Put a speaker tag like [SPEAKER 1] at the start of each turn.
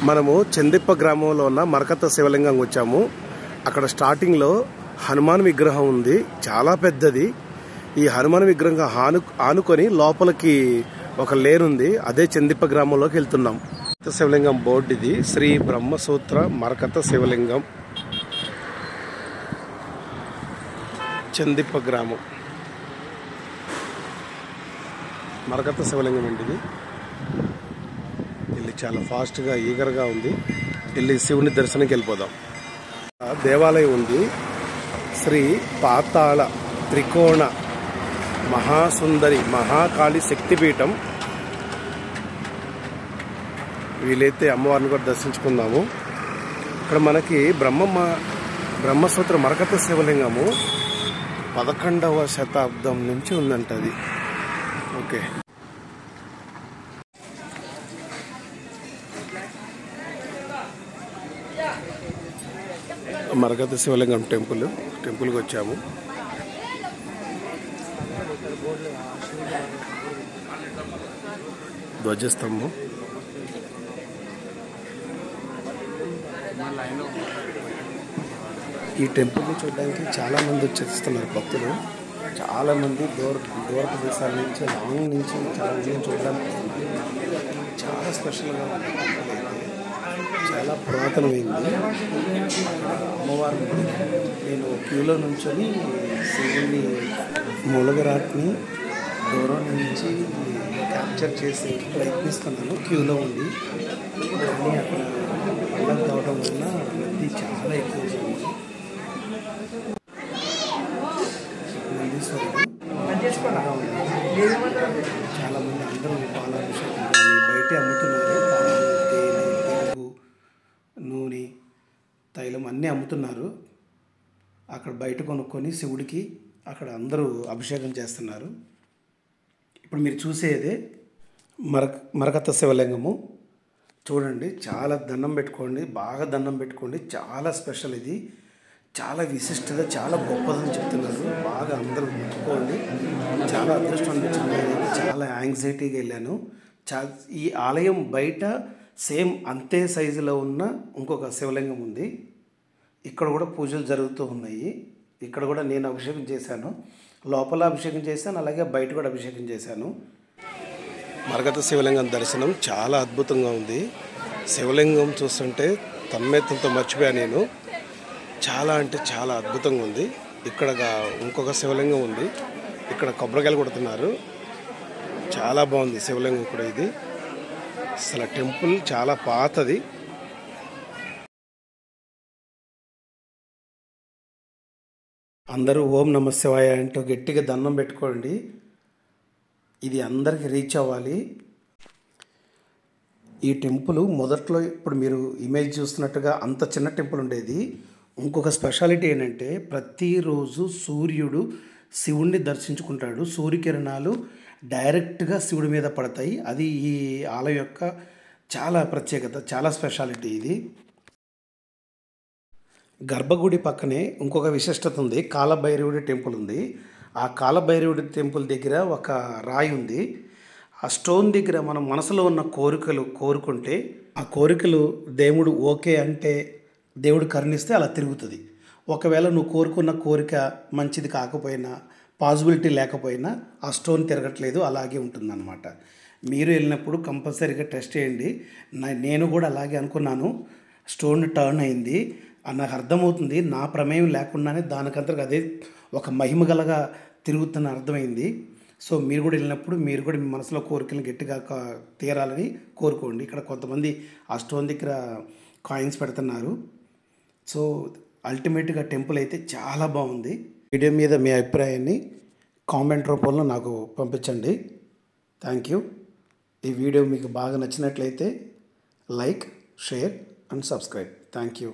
[SPEAKER 1] మనము చందిప్ప గ్రామంలో ఉన్న మరకత్త శివలింగం వచ్చాము. అక్కడ స్టార్టింగ్లో హనుమాన్ విగ్రహం ఉంది, చాలా పెద్దది. ఈ హనుమాన్ విగ్రహం ఆనుకొని లోపలికి ఒక లేన్ ఉంది. అదే చందిప్ప గ్రామంలోకి వెళ్తున్నాం. శివలింగం బోర్డు ఇది, శ్రీ బ్రహ్మసూత్ర మరకత్త శివలింగం, చందిప్ప గ్రామం. మరకత్త శివలింగం అండి ఇది. వెళ్ళి చాలా ఫాస్ట్గా ఈగర్గా ఉంది. వెళ్ళి శివుని దర్శనంకి వెళ్ళిపోదాం. దేవాలయం ఉంది, శ్రీ పాతాళ త్రికోణ మహాసుందరి మహాకాళి శక్తిపీఠం. వీలైతే అమ్మవారిని కూడా దర్శించుకుందాము. ఇక్కడ మనకి బ్రహ్మసూత్ర మరకత్త శివలింగము 11వ శతాబ్దం నుంచి ఉందంట అది. ఓకే, మరకత్త శివలింగం టెంపుల్కి వచ్చాము. ధ్వజస్తంభం. ఈ టెంపుల్ని చూడడానికి చాలా మంది వచ్చేస్తున్నారు భక్తులు. చాలా మంది దూర ప్రదేశాల నుంచి, లాంగ్ నుంచి చాలా మంది చూడడానికి చాలా స్పెషల్గా ఉంది. చాలా పురాతనమైంది. అమ్మవారు నేను క్యూలో నుంచొని శివుని మూలగరాట్ని దూరం నుంచి క్యాప్చర్ చేసి ప్రయత్నిస్తున్నాను క్యూలో ఉంది. కానీ అక్కడ పండుగ కావడం వల్ల రద్దీ చాలా ఎక్కువ ఉంది. నందీశ్వరుడు చాలా మంది అందరూ పాలాభిషేకం కానీ బయటే అమ్ముతున్నారు. పాలు, తేనె, పెరుగు, నూనె, తైలం అన్నీ అమ్ముతున్నారు. అక్కడ బయట కొనుక్కొని శివుడికి అక్కడ అందరూ అభిషేకం చేస్తున్నారు. ఇప్పుడు మీరు చూసేదే మరకత్త శివలింగము. చూడండి, చాలా దండం పెట్టుకోండి, బాగా దండం పెట్టుకోండి. చాలా స్పెషల్ ఇది, చాలా విశిష్టత, చాలా గొప్పదని చెప్తున్నారు. బాగా అందరూ ముట్టుకోండి. చాలా అదృష్టం అనిపించింది. చాలా యాంగ్జైటీగా వెళ్ళాను. ఈ ఆలయం బయట సేమ్ అంతే సైజులో ఉన్న ఇంకొక శివలింగం ఉంది. ఇక్కడ కూడా పూజలు జరుగుతూ ఉన్నాయి. ఇక్కడ కూడా నేను అభిషేకం చేశాను. లోపల అభిషేకం చేశాను, అలాగే బయట కూడా అభిషేకం చేశాను. మరకత్త శివలింగం దర్శనం చాలా అద్భుతంగా ఉంది. శివలింగం చూస్తుంటే తన్మయత్వంతో మర్చిపోయాను నేను. చాలా అంటే చాలా అద్భుతంగా ఉంది. ఇక్కడ ఇంకొక శివలింగం ఉంది. ఇక్కడ కొబ్బరికాయలు కొడుతున్నారు. చాలా బాగుంది శివలింగం కూడా. ఇది అసలు టెంపుల్ చాలా పాతది. అందరూ ఓం నమ శివాయ అంటూ గట్టిగా దండం పెట్టుకోండి. ఇది అందరికీ రీచ్ అవ్వాలి. ఈ టెంపుల్ మొదట్లో ఇప్పుడు మీరు ఇమేజ్ చూస్తున్నట్టుగా అంత చిన్న టెంపుల్ ఉండేది. ఇంకొక స్పెషాలిటీ ఏంటంటే ప్రతిరోజు సూర్యుడు శివుణ్ణి దర్శించుకుంటాడు. సూర్యకిరణాలు డైరెక్ట్గా శివుడి మీద పడతాయి. అది ఈ ఆలయం యొక్క చాలా ప్రత్యేకత, చాలా స్పెషాలిటీ ఇది. గర్భగుడి పక్కనే ఇంకొక విశిష్టత ఉంది. కాలభైరవుడి టెంపుల్ ఉంది. ఆ కాలభైరవుడి టెంపుల్ దగ్గర ఒక రాయి ఉంది. ఆ స్టోన్ దగ్గర మనం మనసులో ఉన్న కోరికలు కోరుకుంటే ఆ కోరికలు దేవుడు ఓకే అంటే దేవుడు కరుణిస్తే అలా తిరుగుతుంది. ఒకవేళ నువ్వు కోరుకున్న కోరిక మంచిది కాకపోయినా, పాసిబిలిటీ లేకపోయినా ఆ స్టోన్ తిరగట్లేదు, అలాగే ఉంటుందన్నమాట. మీరు వెళ్ళినప్పుడు కంపల్సరీగా టెస్ట్ చేయండి. నేను కూడా అలాగే అనుకున్నాను. స్టోన్ టర్న్ అయింది. నాకు అర్థమవుతుంది, నా ప్రమేయం లేకుండానే దానికంతకు అదే ఒక మహిమగలగా తిరుగుతున్న అర్థమైంది. సో మీరు కూడా వెళ్ళినప్పుడు మీరు కూడా మీ మనసులో కోరికలను గట్టిగా తీరాలని కోరుకోండి. ఇక్కడ కొంతమంది ఆ స్టోన్ దగ్గర కాయిన్స్ పెడుతున్నారు. సో అల్టిమేట్గా టెంపుల్ అయితే చాలా బాగుంది. వీడియో మీద మీ అభిప్రాయాన్ని కామెంట్ రూపంలో నాకు పంపించండి. Thank you. ఈ వీడియో మీకు బాగా నచ్చినట్లయితే like, share and subscribe. Thank you.